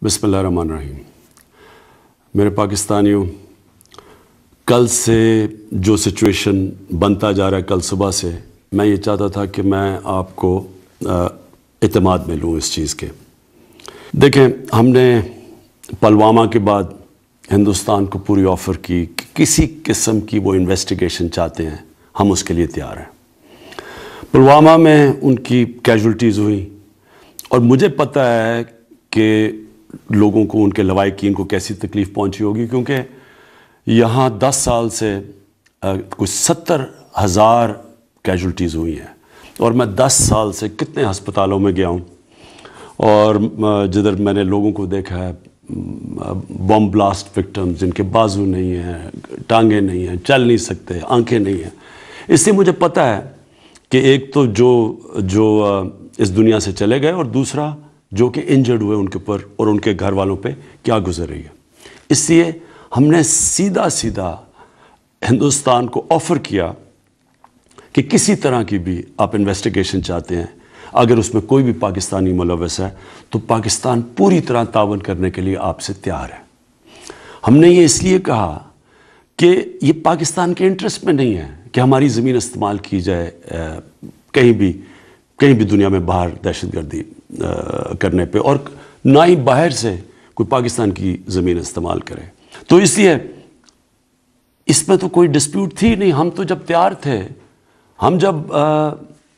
बिस्मिल्लाहिर्रहमानिर्रहीम। मेरे पाकिस्तानियों, कल से जो सिचुएशन बनता जा रहा है, कल सुबह से मैं ये चाहता था कि मैं आपको इत्मीनान में लूँ इस चीज़ के। देखें, हमने पुलवामा के बाद हिंदुस्तान को पूरी ऑफ़र की कि किसी किस्म की वो इन्वेस्टिगेशन चाहते हैं, हम उसके लिए तैयार हैं। पुलवामा में उनकी कैजुअल्टीज़ हुई और मुझे पता है कि लोगों को, उनके लवाहिकीन को कैसी तकलीफ़ पहुंची होगी, क्योंकि यहाँ 10 साल से कुछ 70,000 कैजुअल्टीज़ हुई हैं और मैं 10 साल से कितने अस्पतालों में गया हूँ और जिधर मैंने लोगों को देखा है, बम ब्लास्ट विक्टिम्स जिनके बाजू नहीं हैं, टांगें नहीं हैं, चल नहीं सकते, आंखें नहीं हैं। इससे मुझे पता है कि एक तो जो इस दुनिया से चले गए और दूसरा जो कि इंजर्ड हुए उनके ऊपर और उनके घर वालों पे क्या गुजर रही है। इसलिए हमने सीधा हिंदुस्तान को ऑफ़र किया कि किसी तरह की भी आप इन्वेस्टिगेशन चाहते हैं, अगर उसमें कोई भी पाकिस्तानी मुलव्वस है तो पाकिस्तान पूरी तरह तावन करने के लिए आपसे तैयार है। हमने ये इसलिए कहा कि ये पाकिस्तान के इंटरेस्ट में नहीं है कि हमारी ज़मीन इस्तेमाल की जाए कहीं भी दुनिया में बाहर दहशतगर्दी करने पे, और ना ही बाहर से कोई पाकिस्तान की ज़मीन इस्तेमाल करे। तो इसलिए इसमें तो कोई डिस्प्यूट थी नहीं। हम तो जब तैयार थे, हम जब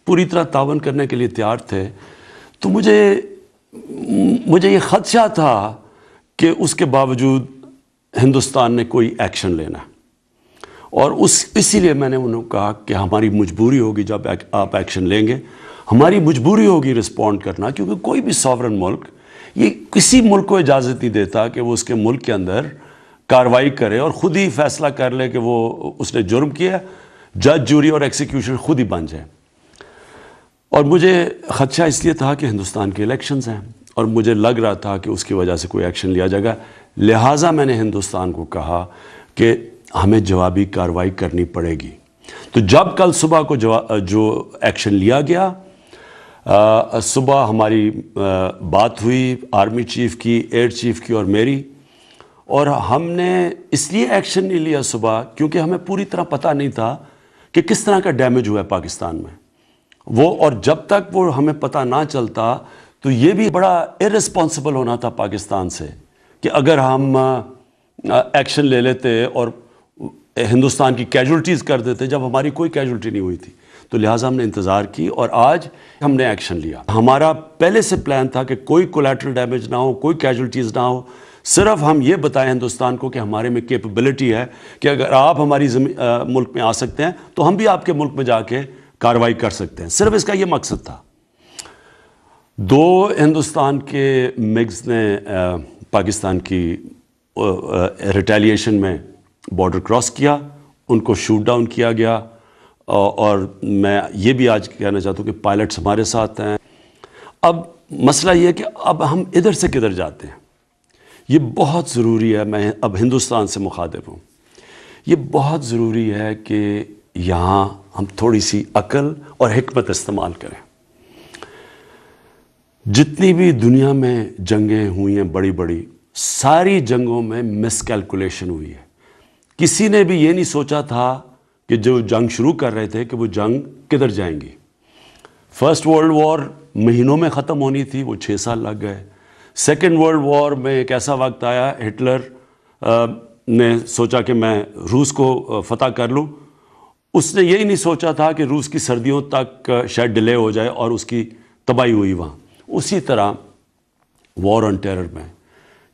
पूरी तरह तावन करने के लिए तैयार थे, तो मुझे ये ख़दशा था कि उसके बावजूद हिंदुस्तान ने कोई एक्शन लेना, और इसीलिए मैंने उन्हें कहा कि हमारी मजबूरी होगी जब आप एक्शन लेंगे, हमारी मजबूरी होगी रिस्पॉन्ड करना, क्योंकि कोई भी सॉवरन मुल्क ये किसी मुल्क को इजाज़त नहीं देता कि वो उसके मुल्क के अंदर कार्रवाई करे और ख़ुद ही फैसला कर ले कि वो उसने जुर्म किया, जज, जूरी और एक्सिक्यूशन खुद ही बन जाए। और मुझे ख़दशा इसलिए था कि हिंदुस्तान के इलेक्शंस हैं और मुझे लग रहा था कि उसकी वजह से कोई एक्शन लिया जाएगा। लिहाजा मैंने हिंदुस्तान को कहा कि हमें जवाबी कार्रवाई करनी पड़ेगी। तो जब कल सुबह को जो एक्शन लिया गया, सुबह हमारी बात हुई आर्मी चीफ़ की, एयर चीफ़ की और मेरी, और हमने इसलिए एक्शन नहीं लिया सुबह क्योंकि हमें पूरी तरह पता नहीं था कि किस तरह का डैमेज हुआ है पाकिस्तान में वो, और जब तक वो हमें पता ना चलता तो ये भी बड़ा इर्रेस्पॉन्सिबल होना था पाकिस्तान से कि अगर हम एक्शन ले लेते और हिंदुस्तान की कैजुअल्टीज़ कर देते जब हमारी कोई कैजुअल्टी नहीं हुई थी। तो लिहाजा हमने इंतज़ार की और आज हमने एक्शन लिया। हमारा पहले से प्लान था कि कोई कोलैटरल डैमेज ना हो, कोई कैजुअल्टीज़ ना हो, सिर्फ हम ये बताएं हिंदुस्तान को कि हमारे में कैपेबिलिटी है कि अगर आप हमारी मुल्क में आ सकते हैं तो हम भी आपके मुल्क में जाके कार्रवाई कर सकते हैं। सिर्फ इसका ये मकसद था। 2 हिंदुस्तान के मिग्स ने पाकिस्तान की रिटेलिएशन में बॉर्डर क्रॉस किया, उनको शूट डाउन किया गया, और मैं ये भी आज कहना चाहता हूँ कि पायलट्स हमारे साथ हैं। अब मसला ये है कि अब हम इधर से किधर जाते हैं, ये बहुत ज़रूरी है। मैं अब हिंदुस्तान से मुखातिब हूँ। ये बहुत ज़रूरी है कि यहाँ हम थोड़ी सी अक्ल और हिकमत इस्तेमाल करें। जितनी भी दुनिया में जंगें हुई हैं बड़ी बड़ी, सारी जंगों में मिसकैलकुलेशन हुई है। किसी ने भी ये नहीं सोचा था कि जो जंग शुरू कर रहे थे कि वो जंग किधर जाएंगी। फर्स्ट वर्ल्ड वॉर महीनों में ख़त्म होनी थी, वो 6 साल लग गए। सेकेंड वर्ल्ड वॉर में एक ऐसा वक्त आया, हिटलर ने सोचा कि मैं रूस को फ़तह कर लूँ। उसने यही नहीं सोचा था कि रूस की सर्दियों तक शायद डिले हो जाए और उसकी तबाही हुई वहाँ। उसी तरह वॉर ऑन टेरर में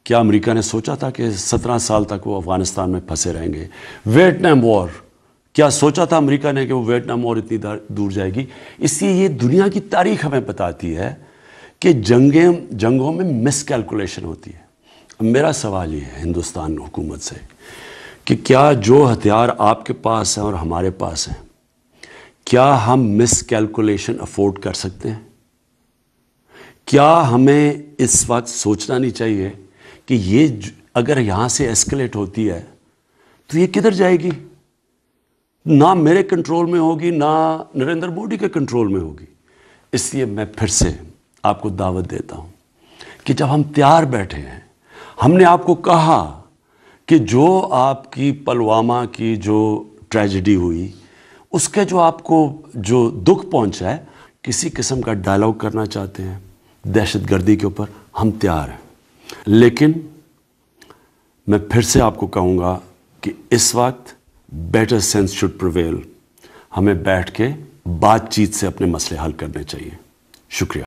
क्या अमेरिका ने सोचा था कि 17 साल तक वो अफ़गानिस्तान में फंसे रहेंगे। वियतनाम वॉर, क्या सोचा था अमेरिका ने कि वो वियतनाम वॉर इतनी दूर जाएगी। इसलिए ये दुनिया की तारीख़ हमें बताती है कि जंगों में मिसकैलकुलेशन होती है। अब मेरा सवाल ये है हिंदुस्तान हुकूमत से कि क्या जो हथियार आपके पास हैं और हमारे पास हैं, क्या हम मिसकैलकुलेशन अफोर्ड कर सकते हैं? क्या हमें इस वक्त सोचना नहीं चाहिए कि ये अगर यहाँ से एस्केलेट होती है तो ये किधर जाएगी? ना मेरे कंट्रोल में होगी, ना नरेंद्र मोदी के कंट्रोल में होगी। इसलिए मैं फिर से आपको दावत देता हूँ कि जब हम तैयार बैठे हैं ہم نے آپ کو کہا کہ جو آپ کی پلوامہ کی جو ٹریجڈی ہوئی اس کے جو آپ کو جو دکھ پہنچا ہے، کسی قسم کا ڈائلاگ کرنا چاہتے ہیں دہشت گردی کے اوپر، ہم تیار ہیں، لیکن میں پھر سے آپ کو کہوں گا کہ اس وقت بیٹر سینس شوڈ پریویل. ہمیں بیٹھ کے بات چیت سے اپنے مسئلے حل کرنے چاہیے. شکریہ.